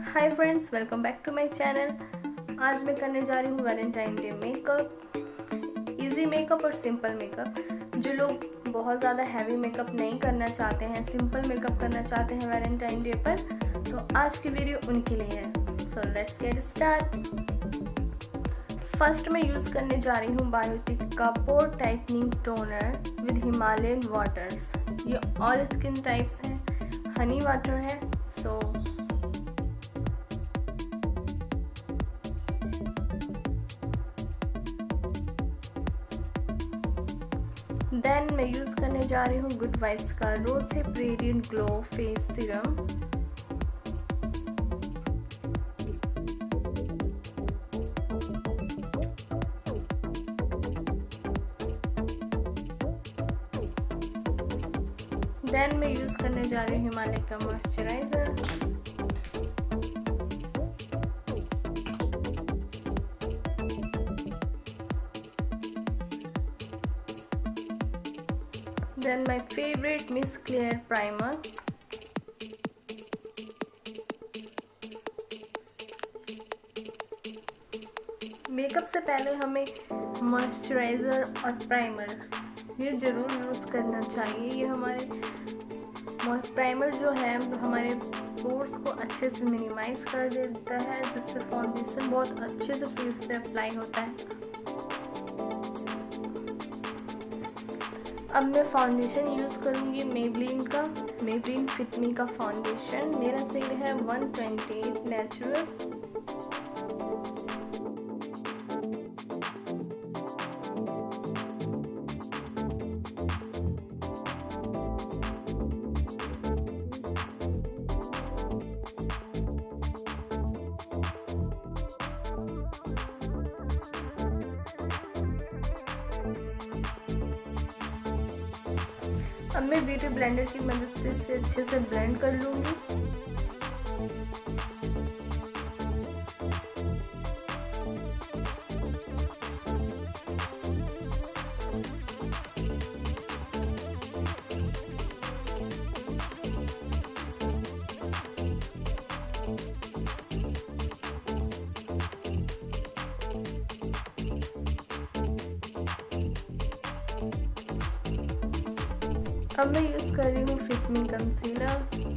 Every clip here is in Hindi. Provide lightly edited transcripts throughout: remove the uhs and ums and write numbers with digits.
Hi friends, welcome back to my channel. आज मैं करने जा रही हूँ Valentine day makeup. Easy makeup और सिंपल मेकअप। जो लोग बहुत ज़्यादा हैवी मेकअप नहीं करना चाहते हैं, सिंपल मेकअप करना चाहते हैं वैलेंटाइन डे पर, तो आज की वीडियो उनके लिए है। So let's get start. First मैं यूज़ करने जा रही हूँ बायोटिक का पोर tightening toner with Himalayan waters. ये ऑल स्किन टाइप्स हैं, हनी वाटर है। सो देन मैं यूज़ करने जा रही हूँ गुड वाइब्स का rose radiant glow face serum. Then मैं यूज़ करने जा रही हूँ हिमालय का moisturiser. Then my favorite Miss Clear primer. Makeup से पहले हमें मॉइस्चराइज़र और प्राइमर ये ज़रूर यूज़ करना चाहिए। ये हमारे प्राइमर जो है हमारे पोर्स को अच्छे से मिनिमाइज कर देता है, जिससे फाउंडेशन बहुत अच्छे से फेस पे अप्लाई होता है। अब मैं फाउंडेशन यूज़ करूँगी मेबलिन फिट मी का फाउंडेशन। मेरा शेड है 128 नेचुरल। अब मैं ब्यूटी ब्लेंडर की मदद से इसे अच्छे से ब्लेंड कर लूँगी। अब मैं यूज़ कर रही हूँ फिट मी कंसीलर।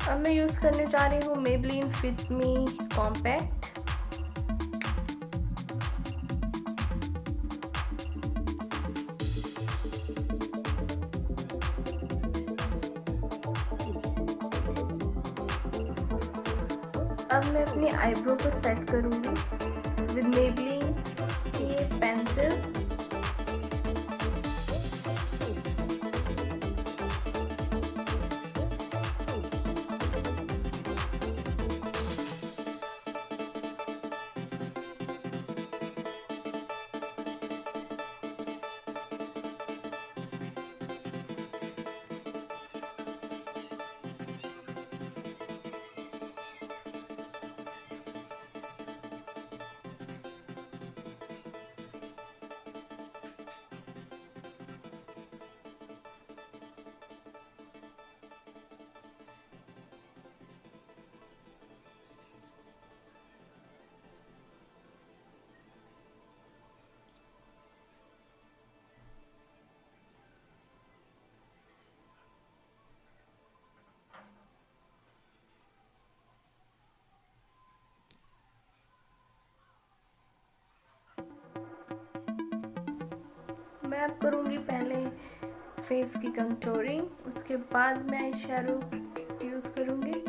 अब मैं यूज़ करने जा रही हूँ मेबलिन फिट मी कॉम्पैक्ट। अब मैं अपनी आईब्रो को सेट करूँगी विद मेबलिन की पेंसिल। मैं अब करूँगी पहले फेस की कंटूरिंग, उसके बाद मैं आई शैडो यूज़ करूँगी।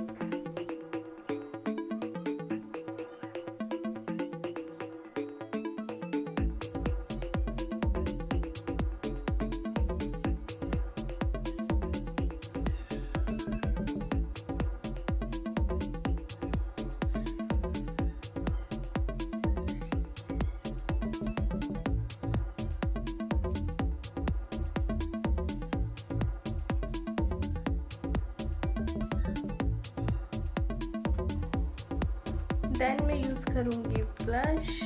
देन मैं यूज़ करूँगी ब्लश।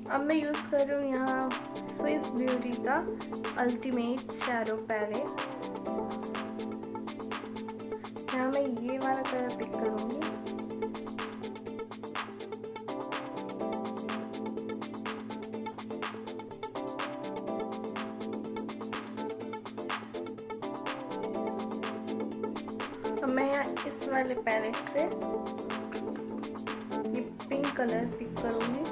अब मैं यूज़ कर रही हूँ यहाँ स्विस ब्यूटी का अल्टीमेट शैडो पैलेट। यहाँ मैं ये वाला कलर पिक करूँगी। अब मैं यहाँ इस वाले पैलेट से ये पिंक कलर पिक करूँगी।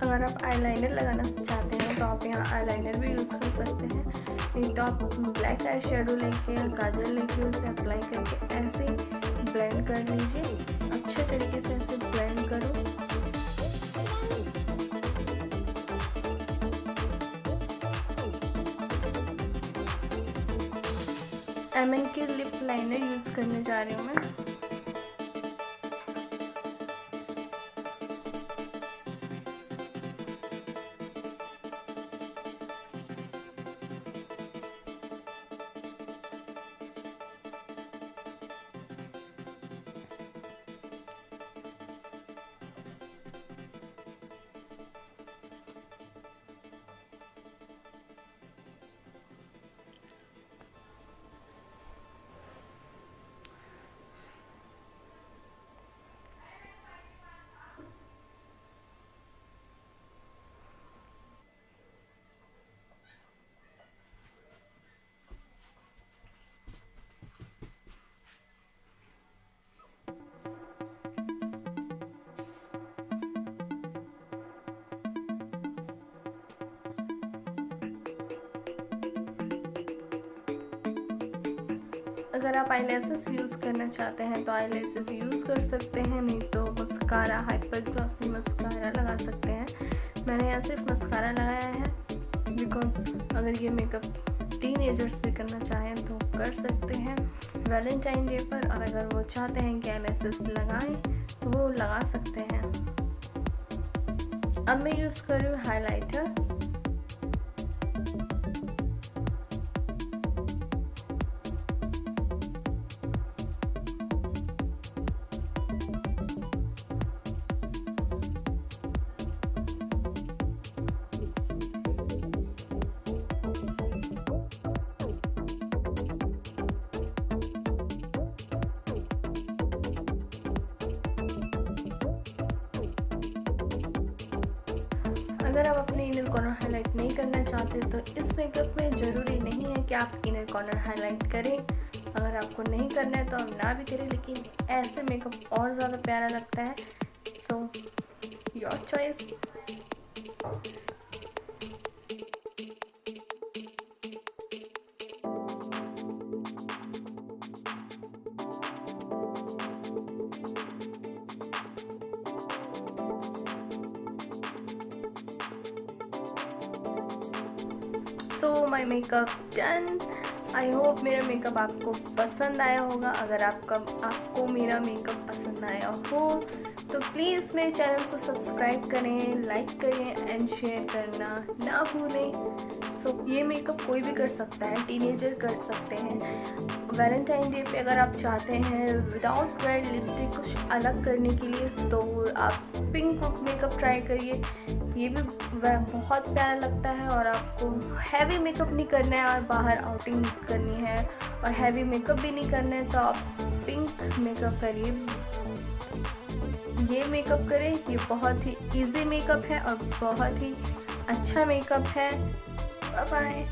अगर आप आईलाइनर लगाना चाहते हैं तो आप यहाँ आईलाइनर भी यूज़ कर सकते हैं, नहीं तो आप ब्लैक आई शेडो लेके या काजल लेके उसे अप्लाई करके ऐसे ब्लेंड कर लीजिए। अच्छे तरीके से ऐसे ब्लेंड करो। एमएन की लिप लाइनर यूज़ करने जा रही हूँ मैं। अगर आप आईलैशेस यूज़ करना चाहते हैं तो आईलैशेस यूज़ कर सकते हैं, नहीं तो मस्कारा, हाइपर ग्लॉसी मस्कारा लगा सकते हैं। मैंने यहाँ सिर्फ मस्कारा लगाया है बिकॉज अगर ये मेकअप टीनेजर्स भी करना चाहें तो कर सकते हैं वैलेंटाइन डे पर, और अगर वो चाहते हैं कि आईलैशेस लगाएं तो वो लगा सकते हैं। अब मैं यूज़ कर रही हूँ हाइलाइटर। अगर आप अपने इनर कॉर्नर हाईलाइट नहीं करना चाहते तो इस मेकअप में ज़रूरी नहीं है कि आप इनर कॉर्नर हाईलाइट करें। अगर आपको नहीं करना है तो आप ना भी करें, लेकिन ऐसे मेकअप और ज़्यादा प्यारा लगता है। So your choice. So my makeup done. I hope मेरा मेकअप आपको पसंद आया होगा। अगर आपको मेरा मेकअप पसंद आया हो तो प्लीज़ मेरे चैनल को सब्सक्राइब करें, लाइक करें एंड शेयर करना ना भूलें। सो ये मेकअप कोई भी कर सकता है, टीनेजर कर सकते हैं। वैलेंटाइन डे पे अगर आप चाहते हैं विदाउट रेड लिपस्टिक कुछ अलग करने के लिए तो आप पिंक मेकअप ट्राई करिए। ये भी बहुत प्यारा लगता है और आपको हैवी मेकअप नहीं करना है और बाहर आउटिंग करनी है और हैवी मेकअप भी नहीं करना है तो आप पिंक मेकअप करिए। ये मेकअप करें, ये बहुत ही इजी मेकअप है और बहुत ही अच्छा मेकअप है। Bye bye.